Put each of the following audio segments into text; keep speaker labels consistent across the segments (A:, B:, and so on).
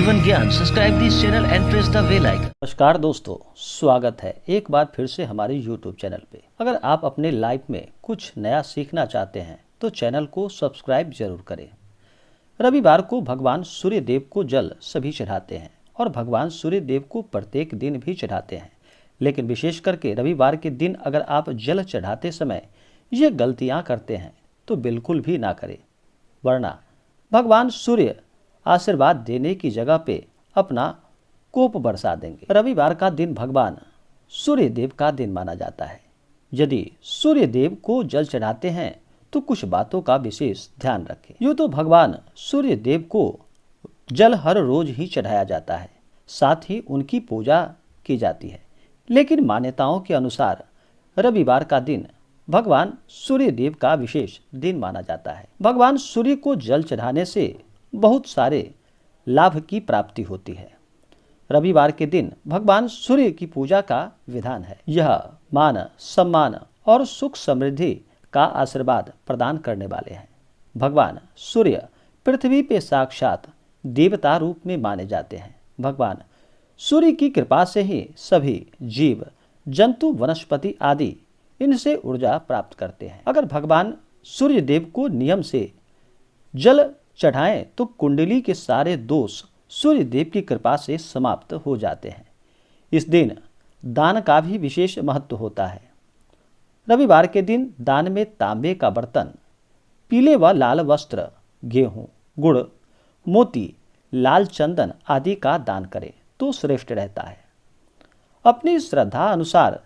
A: जीवन ज्ञान, subscribe this channel and press the bell icon.
B: नमस्कार दोस्तों, स्वागत है एक बार फिर से हमारे YouTube चैनल पे। अगर आप अपने लाइफ में कुछ नया सीखना चाहते हैं तो चैनल को सब्सक्राइब जरूर करें। रविवार को भगवान सूर्य देव को जल सभी चढ़ाते हैं और भगवान सूर्य देव को प्रत्येक दिन भी चढ़ाते हैं, लेकिन विशेष करके रविवार के दिन अगर आप जल चढ़ाते समय ये गलतियाँ करते हैं तो बिल्कुल भी ना करें, वरना भगवान सूर्य आशीर्वाद देने की जगह पे अपना कोप बरसा देंगे। रविवार का दिन भगवान सूर्य देव का दिन माना जाता है। यदि सूर्य देव को जल चढ़ाते हैं तो कुछ बातों का विशेष ध्यान रखें। यूँ तो भगवान सूर्य देव को जल हर रोज ही चढ़ाया जाता है, साथ ही उनकी पूजा की जाती है, लेकिन मान्यताओं के अनुसार रविवार का दिन भगवान सूर्य देव का विशेष दिन माना जाता है। भगवान सूर्य को जल चढ़ाने से बहुत सारे लाभ की प्राप्ति होती है। रविवार के दिन भगवान सूर्य की पूजा का विधान है। यह मान, सम्मान और सुख समृद्धि का आशीर्वाद प्रदान करने वाले हैं। भगवान सूर्य पृथ्वी पे साक्षात देवता रूप में माने जाते हैं। भगवान सूर्य की कृपा से ही सभी जीव, जंतु, वनस्पति आदि इनसे ऊर्जा प्राप्त करते हैं। अगर भगवान सूर्य देव को नियम से जल चढ़ाएं तो कुंडली के सारे दोष सूर्य देव की कृपा से समाप्त हो जाते हैं। इस दिन दान का भी विशेष महत्व होता है। रविवार के दिन दान में तांबे का बर्तन, पीले व लाल वस्त्र, गेहूं, गुड़, मोती, लाल चंदन आदि का दान करें तो श्रेष्ठ रहता है। अपनी श्रद्धा अनुसार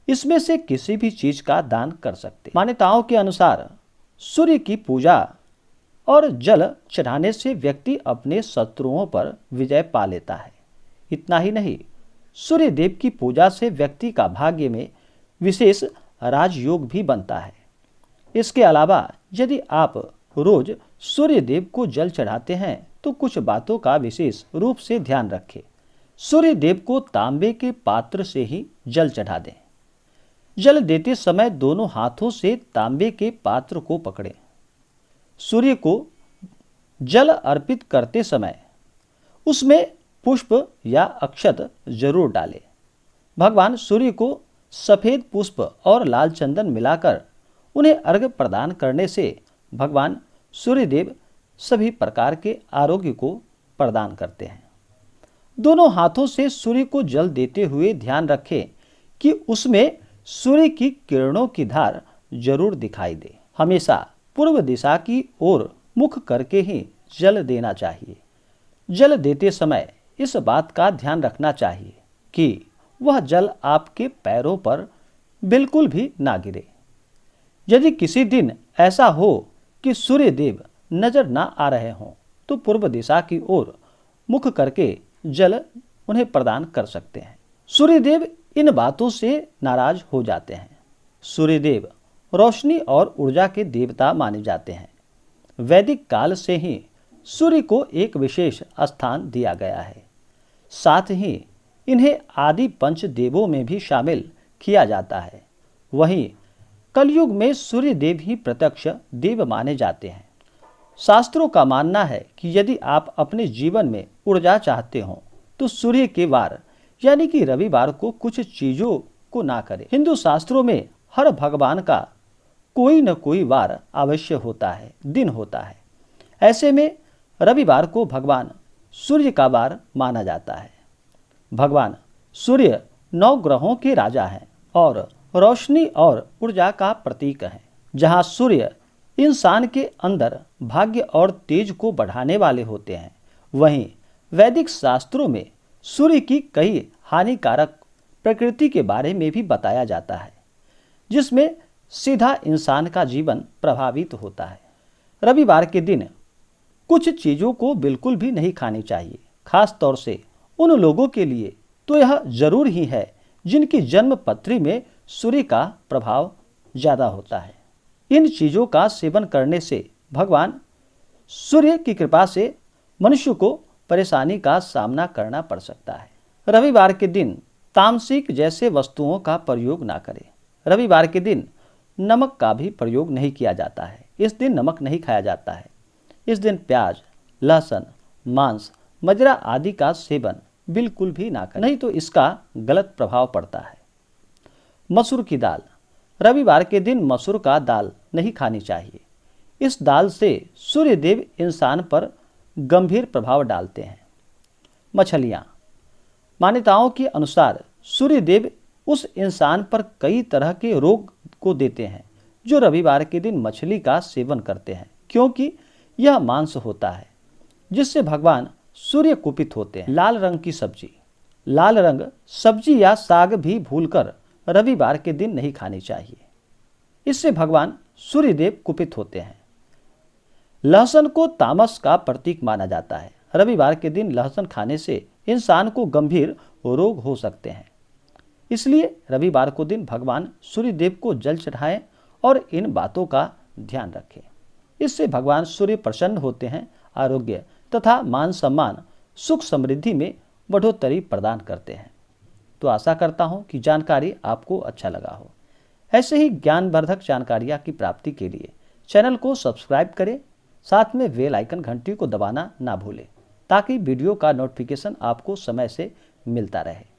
B: इसमें से किसी भी चीज का दान कर सकते। मान्यताओं के अनुसार सूर्य की पूजा और जल चढ़ाने से व्यक्ति अपने शत्रुओं पर विजय पा लेता है। इतना ही नहीं, सूर्य देव की पूजा से व्यक्ति का भाग्य में विशेष राजयोग भी बनता है। इसके अलावा यदि आप रोज सूर्य देव को जल चढ़ाते हैं तो कुछ बातों का विशेष रूप से ध्यान रखें। सूर्य देव को तांबे के पात्र से ही जल चढ़ा दें। जल देते समय दोनों हाथों से तांबे के पात्र को पकड़ें। सूर्य को जल अर्पित करते समय उसमें पुष्प या अक्षत जरूर डालें। भगवान सूर्य को सफेद पुष्प और लाल चंदन मिलाकर उन्हें अर्घ्य प्रदान करने से भगवान सूर्यदेव सभी प्रकार के आरोग्य को प्रदान करते हैं। दोनों हाथों से सूर्य को जल देते हुए ध्यान रखें कि उसमें सूर्य की किरणों की धार जरूर दिखाई दे। हमेशा पूर्व दिशा की ओर मुख करके ही जल देना चाहिए। जल देते समय इस बात का ध्यान रखना चाहिए कि वह जल आपके पैरों पर बिल्कुल भी ना गिरे। यदि किसी दिन ऐसा हो कि सूर्य देव नजर ना आ रहे हों तो पूर्व दिशा की ओर मुख करके जल उन्हें प्रदान कर सकते हैं। सूर्यदेव इन बातों से नाराज हो जाते हैं। सूर्यदेव रोशनी और ऊर्जा के देवता माने जाते हैं। वैदिक काल से ही सूर्य को एक विशेष स्थान दिया गया है। साथ ही इन्हें आदि पंच देवों में भी शामिल किया जाता है। वहीं कलयुग में सूर्य देव ही प्रत्यक्ष देव माने जाते हैं। शास्त्रों का मानना है कि यदि आप अपने जीवन में ऊर्जा चाहते हो तो सूर्य के वार यानी कि रविवार को कुछ चीजों को ना करें। हिंदू शास्त्रों में हर भगवान का कोई न कोई वार अवश्य होता है, दिन होता है। ऐसे में रविवार को भगवान सूर्य का वार माना जाता है। भगवान सूर्य 9 ग्रहों के राजा हैं और रोशनी और ऊर्जा का प्रतीक है। जहां सूर्य इंसान के अंदर भाग्य और तेज को बढ़ाने वाले होते हैं, वहीं वैदिक शास्त्रों में सूर्य की कई हानिकारक प्रकृति के बारे में भी बताया जाता है, जिसमें सीधा इंसान का जीवन प्रभावित होता है। रविवार के दिन कुछ चीज़ों को बिल्कुल भी नहीं खानी चाहिए। खास तौर से उन लोगों के लिए तो यह जरूर ही है जिनकी जन्म पत्री में सूर्य का प्रभाव ज़्यादा होता है। इन चीज़ों का सेवन करने से भगवान सूर्य की कृपा से मनुष्य को परेशानी का सामना करना पड़ सकता है। रविवार के दिन तामसिक जैसे वस्तुओं का प्रयोग ना करें। रविवार के दिन नमक का भी प्रयोग नहीं किया जाता है। इस दिन नमक नहीं खाया जाता है। इस दिन प्याज, लहसुन, मांस, मदिरा आदि का सेवन बिल्कुल भी ना करें, नहीं तो इसका गलत प्रभाव पड़ता है। मसूर की दाल, रविवार के दिन मसूर का दाल नहीं खानी चाहिए। इस दाल से सूर्यदेव इंसान पर गंभीर प्रभाव डालते हैं। मछलियाँ, मान्यताओं के अनुसार सूर्यदेव उस इंसान पर कई तरह के रोग को देते हैं जो रविवार के दिन मछली का सेवन करते हैं, क्योंकि यह मांस होता है जिससे भगवान सूर्य कुपित होते हैं। लाल रंग की सब्जी, लाल रंग सब्जी या साग भी भूलकर रविवार के दिन नहीं खानी चाहिए, इससे भगवान सूर्यदेव कुपित होते हैं। लहसुन को तामस का प्रतीक माना जाता है। रविवार के दिन लहसुन खाने से इंसान को गंभीर रोग हो सकते हैं, इसलिए रविवार को दिन भगवान सूर्यदेव को जल चढ़ाएं और इन बातों का ध्यान रखें। इससे भगवान सूर्य प्रसन्न होते हैं, आरोग्य तथा मान सम्मान, सुख समृद्धि में बढ़ोतरी प्रदान करते हैं। तो आशा करता हूं कि जानकारी आपको अच्छा लगा हो। ऐसे ही ज्ञानवर्धक जानकारियां की प्राप्ति के लिए चैनल को सब्सक्राइब करें, साथ में बेल आइकन घंटी को दबाना ना भूलें ताकि वीडियो का नोटिफिकेशन आपको समय से मिलता रहे।